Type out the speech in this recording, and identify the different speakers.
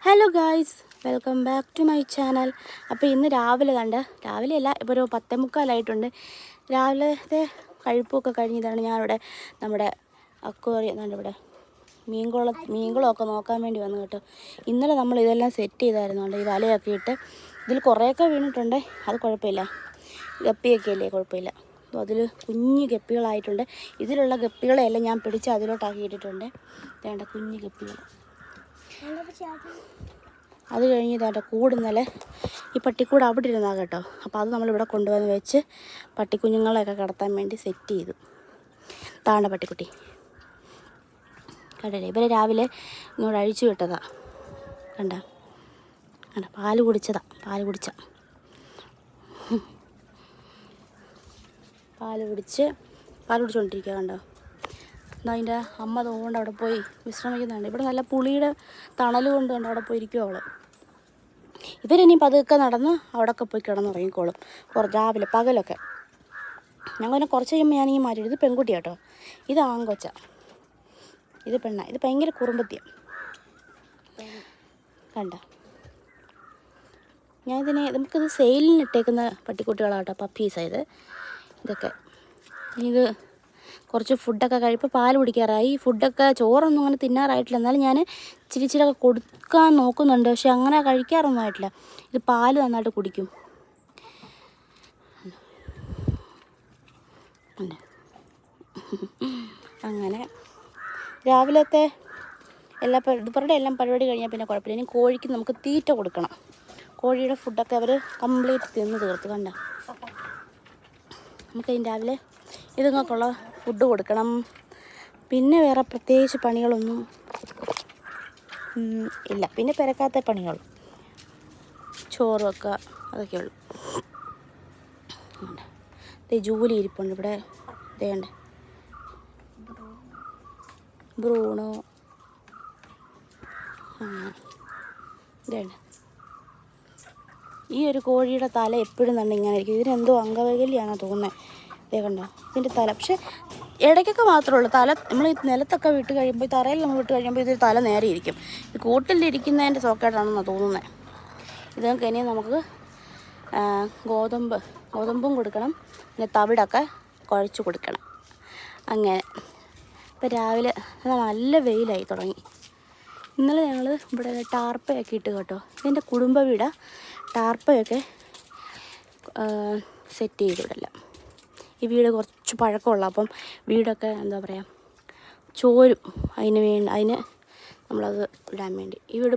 Speaker 1: Hello guys, welcome back to my channel. അപ്പോൾ ഇന്ന് രാവിലെയല്ല, ഇപ്പോൾ ഒരു 10:45 രാവിലത്തെ കഴിപ്പൊക്കെ കഴിഞ്ഞതാണ്. ഞാനിവിടെ നമ്മുടെ അക്വേറിയം ഇവിടെ മീൻകുളമൊക്കെ നോക്കാൻ വേണ്ടി വന്നു കേട്ടോ. ഇന്നലെ നമ്മൾ ഇതെല്ലാം സെറ്റ് ചെയ്തായിരുന്നുണ്ട്, ഈ വലയൊക്കെ ഇട്ട്. ഇതിൽ കുറേയൊക്കെ വീണിട്ടുണ്ട്, അത് കുഴപ്പമില്ല. ഗപ്പിയൊക്കെ അല്ലേ, കുഴപ്പമില്ല. അപ്പോൾ അതിൽ കുഞ്ഞു ഗപ്പികളായിട്ടുണ്ട്. ഇതിലുള്ള ഗപ്പികളെല്ലാം ഞാൻ പിടിച്ച് അതിലോട്ടാക്കി ഇട്ടിട്ടുണ്ട്. വേണ്ട കുഞ്ഞു ഗപ്പികൾ. അത് കഴിഞ്ഞ് ഇതാണ്ട കൂടുന്നല്ലേ, ഈ പട്ടിക്കൂട് അവിടെ ഇരുന്നാ കേട്ടോ. അപ്പോൾ അത് നമ്മളിവിടെ കൊണ്ടുവന്ന് വെച്ച് പട്ടിക്കുഞ്ഞുങ്ങളെയൊക്കെ കിടത്താൻ വേണ്ടി സെറ്റ് ചെയ്തു. താണ്ട പട്ടിക്കുട്ടി കണ്ടല്ലേ, ഇവരെ രാവിലെ ഇങ്ങോട്ട് അഴിച്ചു വിട്ടതാ. കണ്ട പാല് കുടിച്ചുകൊണ്ടിരിക്കുക. കണ്ടോ, അതിൻ്റെ അമ്മ തോണ്ട് അവിടെ പോയി വിശ്രമിക്കുന്നുണ്ട്. ഇവിടെ നല്ല പുളിയുടെ തണൽ കൊണ്ട് കണ്ട് അവിടെ പോയിരിക്കും അവൾ. ഇവരിനി പതുക്കെ നടന്ന് അവിടെയൊക്കെ പോയി കിടന്നുറങ്ങിക്കോളും. രാവിലെ പകലൊക്കെ ഞങ്ങൾ കുറച്ച് കഴിയുമ്പോൾ ഞാനീ മാറ്റിയിട്ട്. ഇത് പെൺകുട്ടി കേട്ടോ, ഇത് ആൺകൊച്ച, ഇത് പെണ്ണ. ഇത് ഭയങ്കര കുറുമ്പത്തിയാണ്. കണ്ട, നമുക്കിത് സെയിലിന് ഇട്ടേക്കുന്ന പട്ടിക്കുട്ടികളാണ് കേട്ടോ, പപ്പീസായത് ഇതൊക്കെ. ഇത് കുറച്ച് ഫുഡൊക്കെ കഴിപ്പോൾ പാല് കുടിക്കാറായി. ഫുഡൊക്കെ ചോറൊന്നും അങ്ങനെ തിന്നാറായിട്ടില്ല. എന്നാലും ഞാൻ ഇച്ചിരിയൊക്കെ കൊടുക്കാൻ നോക്കുന്നുണ്ട്, പക്ഷെ അങ്ങനെ കഴിക്കാറൊന്നും ആയിട്ടില്ല. ഇത് പാല് നന്നായിട്ട് കുടിക്കും. അങ്ങനെ രാവിലത്തെ ഇവരുടെ എല്ലാം പരിപാടി കഴിഞ്ഞാൽ പിന്നെ കുഴപ്പമില്ല. ഇനി കോഴിക്ക് നമുക്ക് തീറ്റ കൊടുക്കണം. കോഴിയുടെ ഫുഡൊക്കെ അവർ കംപ്ലീറ്റ് തിന്ന് തീർത്തു. കണ്ട, നമുക്കതിന് രാവിലെ ഇതുങ്ങൾക്കുള്ള ഫുഡ് കൊടുക്കണം. പിന്നെ വേറെ പ്രത്യേകിച്ച് പണികളൊന്നും ഇല്ല. പിന്നെ പെരക്കാത്ത പണികൾ, ചോറ് വെക്കുക, അതൊക്കെ ഉള്ളു. ജൂലി ഇരിപ്പുണ്ട് ഇവിടെ. ഇതേണ്ട ബ്രൂണോ, ഇതേണ്ട. ഈ ഒരു കോഴിയുടെ തല എപ്പോഴും തന്നെ ഇങ്ങനെ ഇരിക്കും. ഇതിനെന്തോ അംഗവൈകല്യാണെന്ന് തോന്നുന്നത്. ഇതേ കണ്ടോ, ഇതിൻ്റെ തല. പക്ഷെ ഇടയ്ക്കൊക്കെ മാത്രമേ ഉള്ളൂ തല. നമ്മൾ ഈ നിലത്തൊക്കെ വിട്ട് കഴിയുമ്പോൾ, തറയിൽ നമ്മൾ വിട്ട് കഴിയുമ്പോൾ ഇത് തല നേരെ ഇരിക്കും. ഇത് കൂട്ടിലിരിക്കുന്നതിൻ്റെ സോക്കേടാണെന്നാണ് തോന്നുന്നത്. ഇതൊക്കെ ഇനി നമുക്ക് ഗോതമ്പും കൊടുക്കണം, പിന്നെ തവിടൊക്കെ കുഴച്ച് കൊടുക്കണം. അങ്ങനെ ഇപ്പം രാവിലെ നല്ല വെയിലായി തുടങ്ങി. ഇന്നലെ ഞങ്ങൾ ഇവിടെ ടാർപ്പയൊക്കെ ഇട്ട് കേട്ടോ. ഇതിൻ്റെ കുടുംബ വീടാ. ടാർപ്പയൊക്കെ സെറ്റ് ചെയ്തിടല്ല. ഈ വീട് കുറച്ച് പഴക്കമുള്ള, അപ്പം വീടൊക്കെ എന്താ പറയുക ചോരും. അതിന് നമ്മളത് ഇടാൻ വേണ്ടി. ഈ വീട്